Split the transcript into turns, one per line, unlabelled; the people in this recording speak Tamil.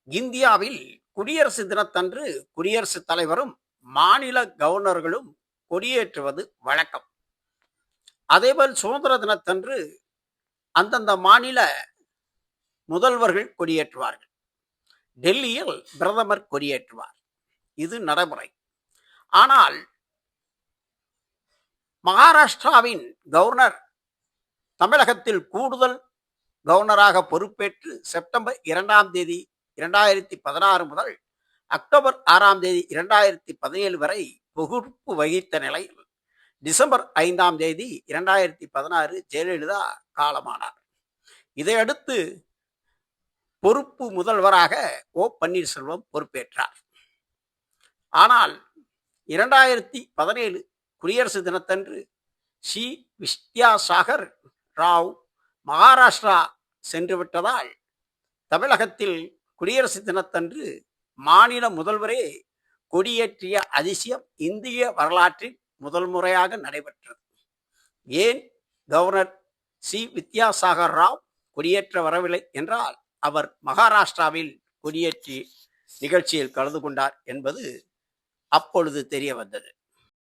இந்தியாவில் குடியரசு தினத்தன்று குடியரசுத் தலைவரும் மாநில கவர்னர்களும் கொடியேற்றுவது வழக்கம். அதேபோல் சுதந்திர தினத்தன்று அந்தந்த மாநில முதல்வர்கள் கொடியேற்றுவார்கள். டெல்லியில் பிரதமர் கொடியேற்றுவார். இது நடைமுறை. ஆனால் மகாராஷ்டிராவின் கவர்னர் தமிழகத்தில் கூடுதல் கவர்னராக பொறுப்பேற்று செப்டம்பர் 2ஆம் தேதி 2016 முதல் அக்டோபர் 6ஆம் தேதி 2017 வரை பொறுப்பு வகித்த நிலையில் டிசம்பர் 5ஆம் தேதி 2016 ஜெயலலிதா காலமானார். இதையடுத்து பொறுப்பு முதல்வராக ஓ பன்னீர்செல்வம் பொறுப்பேற்றார். ஆனால் 2017 குடியரசு தினத்தன்று சி வித்யாசாகர் ராவ் மகாராஷ்டிரா சென்று விட்டதால் தமிழகத்தில் குடியரசு தினத்தன்று மாநில முதல்வரே கொடியேற்றிய அதிசயம் இந்திய வரலாற்றில் முதல் முறையாக நடைபெற்றது. ஏன் கவர்னர் சி வித்யாசாகர் ராவ் கொடியேற்ற வரவில்லை என்றால் அவர் மகாராஷ்டிராவில் கொடியேற்றி நிகழ்ச்சியில் கலந்து கொண்டார் என்பது அப்பொழுது தெரிய வந்தது.